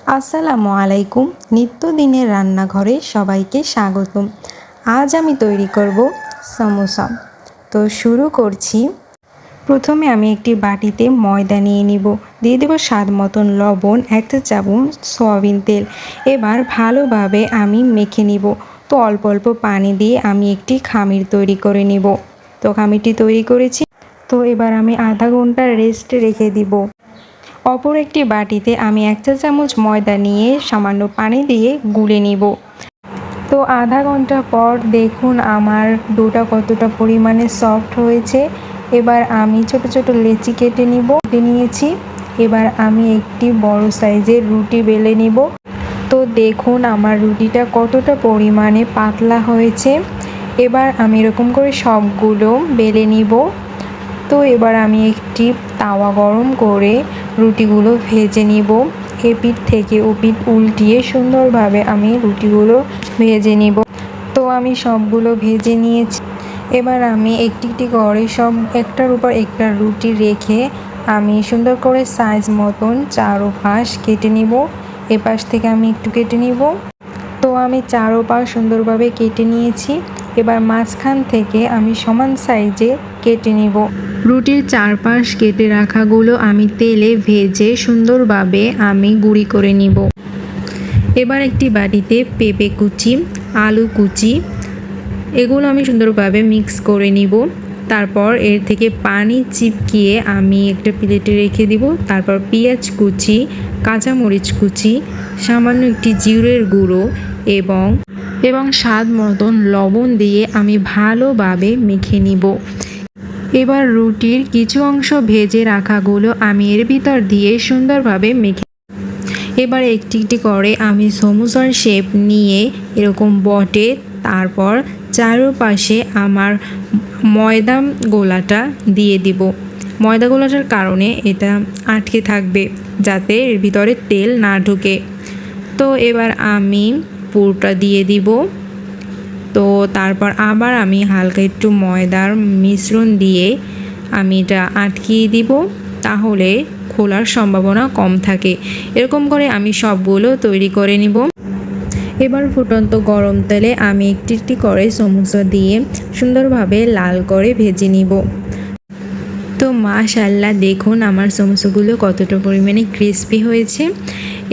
আসসালামু আলাইকুম। নিত্যদিনের রান্নাঘরে সবাইকে স্বাগতম। আজ আমি তৈরি করব সমোসা। তো শুরু করছি। প্রথমে আমি একটি বাটিতে ময়দা নিয়ে নিব, দিয়ে দেব স্বাদ মতন লবণ, 1 চা-চামচ সয়াবিন তেল। এবার ভালোভাবে আমি মেখে নিব। তো অল্প অল্প পানি দিয়ে আমি একটি খামির তৈরি করে নিব। তো খামিরটি তৈরি করেছি। তো এবার আমি আধা ঘন্টা রেস্টে রেখে দিব। অপর একটি বাটিতে আমি 1 চা-চামচ ময়দা নিয়ে সামান্য পানি দিয়ে গুলে নিব। তো আধা ঘন্টা পর দেখুন আমার ডোটা কতটা পরিমাণে সফট হয়েছে। এবার আমি ছোট ছোট লেচি কেটে নিয়েছি। এবার আমি একটি বড় সাইজের রুটি বেলে নিব। তো দেখুন আমার রুটিটা কতটা পরিমাণে পাতলা হয়েছে। এবার আমি এরকম করে সবগুলো বেলে নিব। তো এবার আমি একটি তাওয়া গরম করে রুটিগুলো ভেজে নিব। এপিঠ থেকে ওপিঠ উল্টিয়ে সুন্দরভাবে আমি রুটিগুলো ভেজে নিব। তো আমি সবগুলো ভেজে নিয়েছি। এবার আমি একটি একটি করে সব একটার উপর একটা রুটি রেখে আমি সুন্দর করে সাইজ মতন চারোপাশ কেটে নিব। এপাশ থেকে আমি একটু কেটে নিব। তো আমি চারোপাশ সুন্দরভাবে কেটে নিয়েছি। এবার মাঝখান থেকে আমি সমান সাইজে কেটে নিব। রুটির চারপাশ কেটে রাখাগুলো আমি তেলে ভেজে সুন্দরভাবে আমি গুঁড়ি করে নিব। এবার একটি বাটিতে পেঁপে কুচি, আলু কুচি, এগুলো আমি সুন্দরভাবে মিক্স করে নিব। তারপর এর থেকে পানি চিপকিয়ে আমি একটা প্লেটে রেখে দিব। তারপর পেঁয়াজ কুচি, কাঁচামরিচ কুচি, সামান্য একটি জিরের গুঁড়ো এবং স্বাদ মতন লবণ দিয়ে আমি ভালোভাবে মেখে নিব। এবার রুটির কিছু অংশ ভেজে রাখাগুলো আমি এর ভিতর দিয়ে সুন্দরভাবে মেখে এবার একটি একটি করে আমি সমোসার শেপ নিয়ে এরকম বটে, তারপর চারপাশে আমার ময়দা গোলাটা দিয়ে দিব। ময়দা গোলাটার কারণে এটা আটকে থাকবে, যাতে এর ভিতরে তেল না ঢোকে। তো এবার আমি পুরটা দিয়ে দিব। তো তারপর আবার আমি হালকা একটু ময়দার মিশ্রণ দিয়ে আমি এটা আটকিয়ে দিব, তাহলে খোলার সম্ভাবনা কম থাকে। এরকম করে আমি সবগুলো তৈরি করে নিব। এবার ফুটন্ত গরম তেলে আমি একটি একটি করে সমোসা দিয়ে সুন্দরভাবে লাল করে ভেজে নিব। তো মাশাআল্লাহ, দেখুন আমার সমোসাগুলো কতটা পরিমাণে ক্রিস্পি হয়েছে।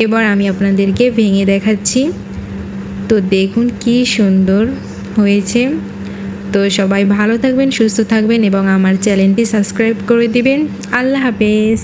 এবার আমি আপনাদেরকে ভেঙে দেখাচ্ছি। তো দেখুন কি সুন্দর হয়েছে। তো সবাই ভালো থাকবেন, সুস্থ থাকবেন এবং আমার চ্যানেলটি সাবস্ক্রাইব করে দিবেন। আল্লাহ হাফেজ।